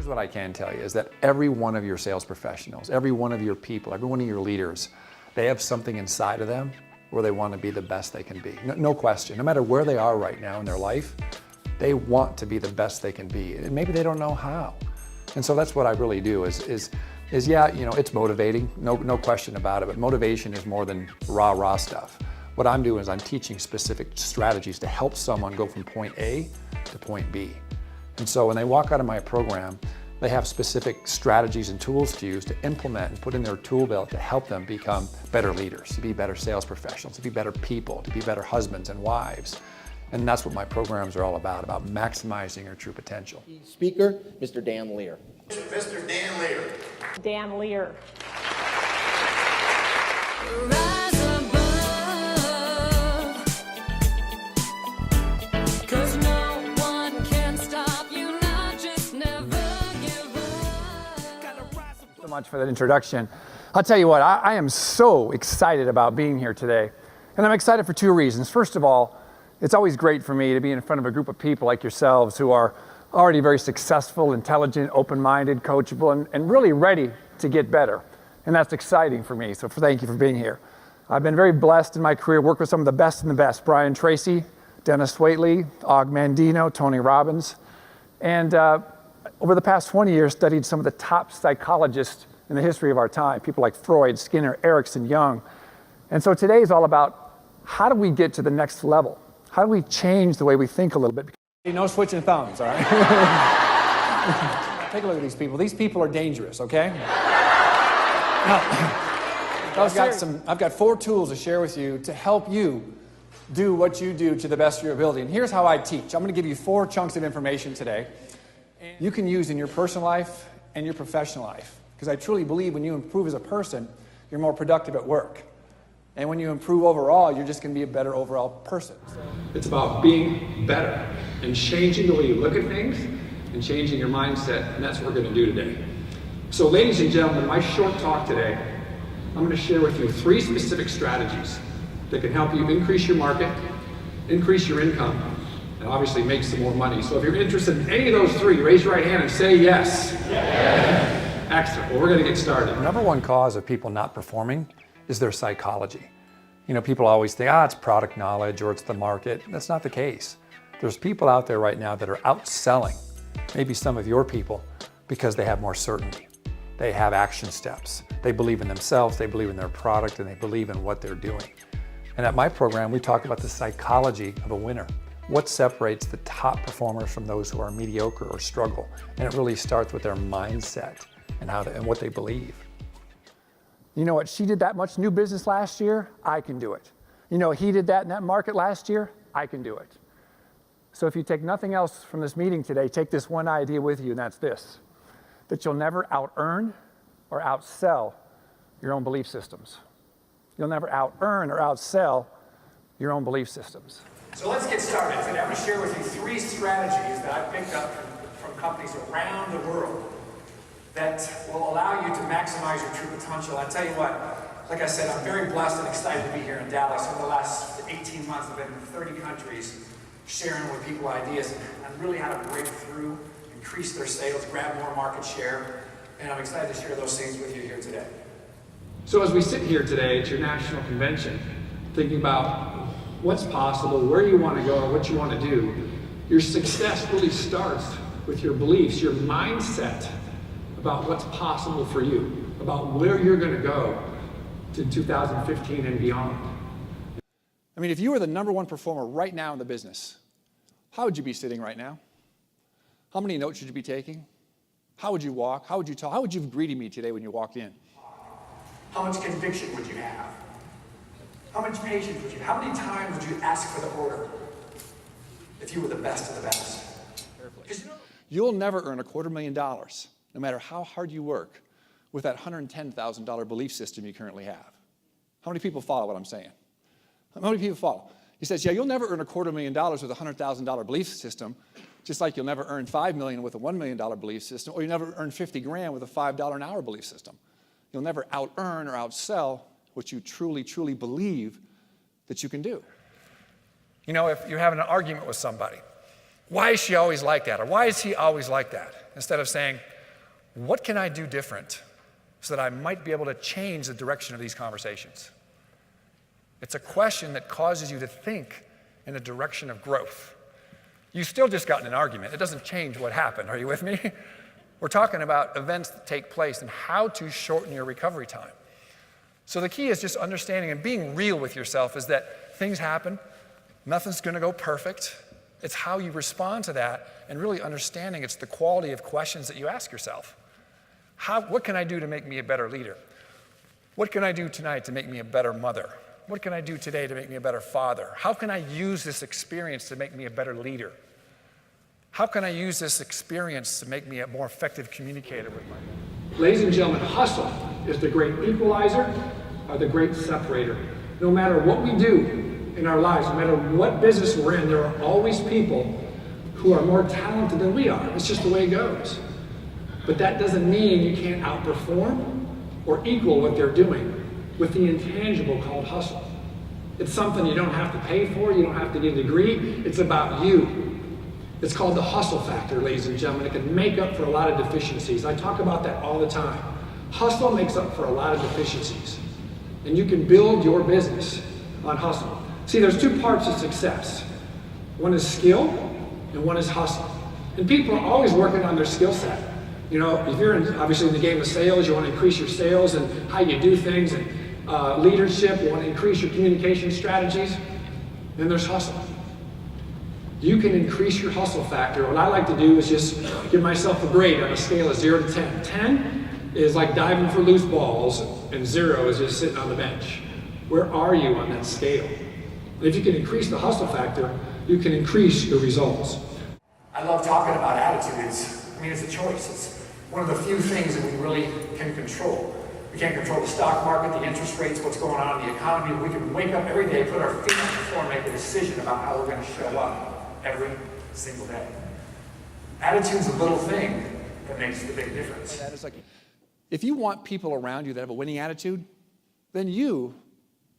Here's what I can tell you is that every one of your sales professionals, every one of your people, every one of your leaders, they have something inside of them where they want to be the best they can be. No question. No matter where they are right now in their life, they want to be the best they can be. And maybe they don't know how. And so that's what I really do is yeah, you know, it's motivating, no question about it, but motivation is more than rah stuff. What I'm doing is I'm teaching specific strategies to help someone go from point A to point B. And so when they walk out of my program, they have specific strategies and tools to use to implement and put in their tool belt to help them become better leaders, to be better sales professionals, to be better people, to be better husbands and wives. And that's what my programs are all about maximizing your true potential. Speaker, Mr. Dan Lear. Mr. Dan Lear. Dan Lear. Rise above, 'cause no one can stop you now, just never give up. So much for that introduction. I'll tell you what, I am so excited about being here today. And I'm excited for two reasons. First of all, it's always great for me to be in front of a group of people like yourselves who are already very successful, intelligent, open-minded, coachable, and really ready to get better. And that's exciting for me, so thank you for being here. I've been very blessed in my career, worked with some of the best in the best, Brian Tracy, Dennis Waitley, Og Mandino, Tony Robbins, and over the past 20 years studied some of the top psychologists in the history of our time, people like Freud, Skinner, Erickson, Jung. And so today is all about how do we get to the next level? How do we change the way we think a little bit? No switching thumbs, all right? Take a look at these people. These people are dangerous, okay? Now, I've got 4 tools to share with you to help you do what you do to the best of your ability. And here's how I teach. I'm going to give you 4 chunks of information today you can use in your personal life and your professional life. Because I truly believe when you improve as a person, you're more productive at work. And when you improve overall, you're just going to be a better overall person. It's about being better and changing the way you look at things and changing your mindset, and that's what we're going to do today. So ladies and gentlemen, my short talk today, I'm going to share with you 3 specific strategies that can help you increase your market, increase your income, and obviously make some more money. So if you're interested in any of those 3, raise your right hand and say yes. Yes. Excellent. Well, we're going to get started. The number one cause of people not performing is their psychology. You know, people always think, it's product knowledge or it's the market. That's not the case. There's people out there right now that are outselling maybe some of your people because they have more certainty. They have action steps. They believe in themselves, they believe in their product, and they believe in what they're doing. And at my program, we talk about the psychology of a winner. What separates the top performers from those who are mediocre or struggle? And it really starts with their mindset and what they believe. You know what, she did that much new business last year, I can do it. You know, he did that in that market last year, I can do it. So if you take nothing else from this meeting today, take this one idea with you, and that's this, that you'll never out-earn or outsell your own belief systems. You'll never out-earn or outsell your own belief systems. So let's get started. Today I'm going to share with you 3 strategies that I've picked up from companies around the world that will allow you to maximize your true potential. I tell you what, like I said, I'm very blessed and excited to be here in Dallas. Over the last 18 months, I've been in 30 countries sharing with people ideas and really how to break through, increase their sales, grab more market share, and I'm excited to share those things with you here today. So as we sit here today at your national convention, thinking about what's possible, where you want to go, or what you want to do, your success really starts with your beliefs, your mindset about what's possible for you, about where you're going to go to 2015 and beyond. I mean, if you were the number 1 performer right now in the business, how would you be sitting right now? How many notes should you be taking? How would you walk? How would you talk? How would you have greeted me today when you walked in? How much conviction would you have? How much patience would you have? How many times would you ask for the order if you were the best of the best? You'll never earn $250,000, no matter how hard you work, with that $110,000 belief system you currently have. How many people follow what I'm saying? How many people follow? He says, yeah, you'll never earn $250,000 with a $100,000 belief system, just like you'll never earn $5 million with a $1 million belief system, or you'll never earn $50,000 with a $5 an hour belief system. You'll never out-earn or outsell what you truly, truly believe that you can do. You know, if you're having an argument with somebody, why is she always like that? Or why is he always like that? Instead of saying, what can I do different so that I might be able to change the direction of these conversations? It's a question that causes you to think in the direction of growth. You still just got in an argument. It doesn't change what happened. Are you with me? We're talking about events that take place and how to shorten your recovery time. So the key is just understanding and being real with yourself is that things happen. Nothing's going to go perfect. It's how you respond to that and really understanding it's the quality of questions that you ask yourself. What can I do to make me a better leader? What can I do tonight to make me a better mother? What can I do today to make me a better father? How can I use this experience to make me a better leader? How can I use this experience to make me a more effective communicator with my... Ladies and gentlemen, hustle is the great equalizer or the great separator. No matter what we do in our lives, no matter what business we're in, there are always people who are more talented than we are. It's just the way it goes. But that doesn't mean you can't outperform or equal what they're doing with the intangible called hustle. It's something you don't have to pay for, you don't have to get a degree, it's about you. It's called the hustle factor, ladies and gentlemen. It can make up for a lot of deficiencies. I talk about that all the time. Hustle makes up for a lot of deficiencies. And you can build your business on hustle. See, there's two parts of success. One is skill and one is hustle. And people are always working on their skill set. You know, if you're obviously in the game of sales, you want to increase your sales and how you do things, and leadership, you want to increase your communication strategies. Then there's hustle. You can increase your hustle factor. What I like to do is just give myself a grade on a scale of 0 to 10. 10 is like diving for loose balls, and 0 is just sitting on the bench. Where are you on that scale? And if you can increase the hustle factor, you can increase your results. I love talking about attitudes. I mean, it's a choice. It's one of the few things that we really can control. We can't control the stock market, the interest rates, what's going on in the economy. We can wake up every day, put our feet on the floor, and make a decision about how we're going to show up every single day. Attitude's a little thing that makes the big difference. That is like, if you want people around you that have a winning attitude, then you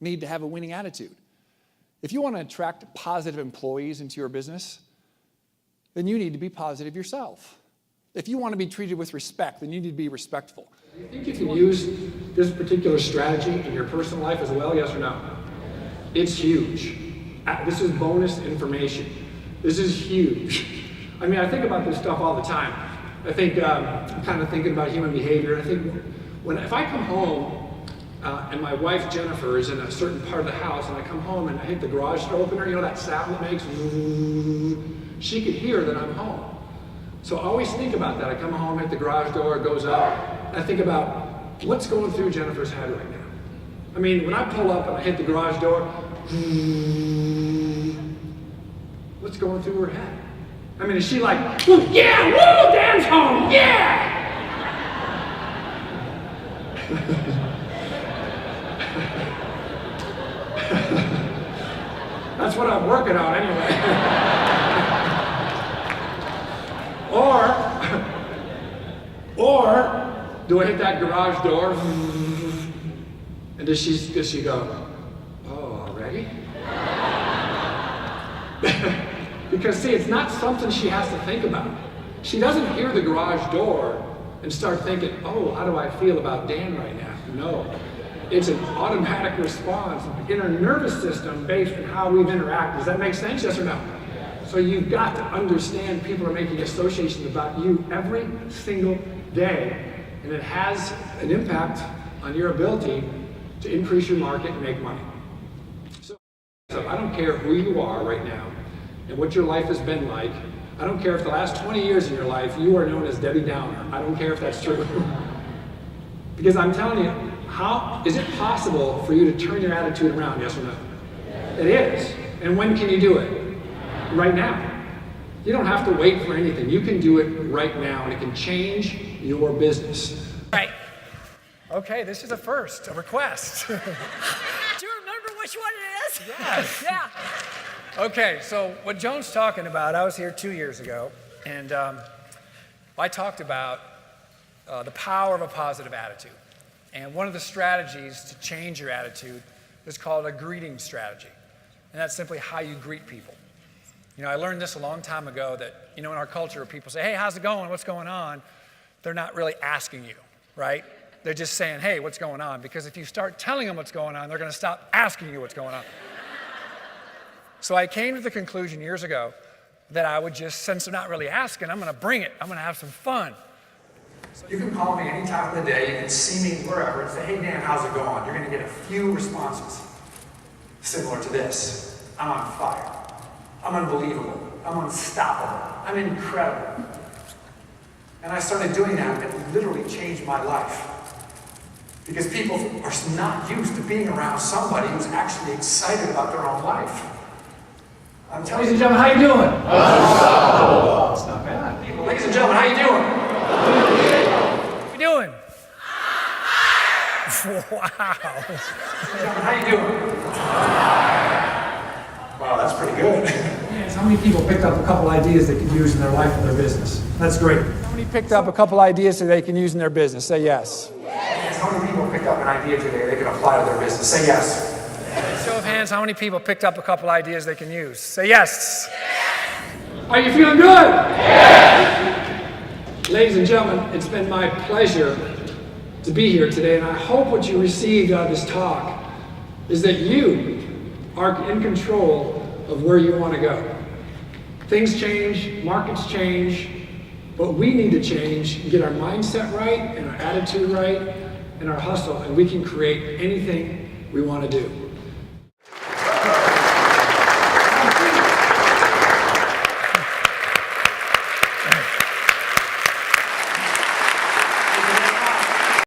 need to have a winning attitude. If you want to attract positive employees into your business, then you need to be positive yourself. If you want to be treated with respect, then you need to be respectful. Do you think you can use this particular strategy in your personal life as well, yes or no? It's huge. This is bonus information. This is huge. I mean, I think about this stuff all the time. I think, I'm kind of thinking about human behavior. I think if I come home and my wife Jennifer is in a certain part of the house and I come home and I hit the garage door opener, you know that sound it makes? She could hear that I'm home. So I always think about that. I come home, hit the garage door, it goes up. I think about what's going through Jennifer's head right now. I mean, when I pull up and I hit the garage door, what's going through her head? I mean, is she like, yeah, woo, Dan's home, yeah! That's what I'm working on anyway. Or do I hit that garage door and does she go, oh, already? Because see, it's not something she has to think about. She doesn't hear the garage door and start thinking, oh, how do I feel about Dan right now? No. It's an automatic response in her nervous system based on how we've interacted. Does that make sense, yes or no? So you've got to understand people are making associations about you every single day, and it has an impact on your ability to increase your market and make money. So I don't care who you are right now and what your life has been like. I don't care if the last 20 years in your life you are known as Debbie Downer. I don't care if that's true. Because I'm telling you, how is it possible for you to turn your attitude around, yes or no? It is. And when can you do it? Right now. You don't have to wait for anything. You can do it right now, and it can change your business. Right. Okay, this is a first, a request. Do you remember which one it is? Yes. Yeah. Okay, so what Joan's talking about, I was here 2 years ago, and I talked about the power of a positive attitude. And one of the strategies to change your attitude is called a greeting strategy. And that's simply how you greet people. You know, I learned this a long time ago that, you know, in our culture, people say, hey, how's it going? What's going on? they're not really asking you, right? They're just saying, hey, what's going on? Because if you start telling them what's going on, they're going to stop asking you what's going on. So I came to the conclusion years ago that I would just, since they're not really asking, I'm going to bring it. I'm going to have some fun. You can call me any time of the day. You can see me wherever and say, hey, Dan, how's it going? You're going to get a few responses similar to this. I'm on fire. I'm unbelievable. I'm unstoppable. I'm incredible. And I started doing that, and it literally changed my life. Because people are not used to being around somebody who's actually excited about their own life. I'm telling you. Ladies and gentlemen, how you doing? Oh, it's not bad. Ladies and gentlemen, how you doing? What are you doing? Wow. Ladies and gentlemen, how you doing? Wow, that's pretty good. How many people picked up a couple ideas they could use in their life or their business? That's great. How many picked up a couple ideas that they can use in their business? Say yes. How many people picked up an idea today they can apply to their business? Say yes. Show of hands, how many people picked up a couple ideas they can use? Say yes. Are you feeling good? Yes. Ladies and gentlemen, it's been my pleasure to be here today, and I hope what you received out of this talk is that you are in control of where you want to go. Things change, markets change, but we need to change and get our mindset right and our attitude right and our hustle, and we can create anything we want to do.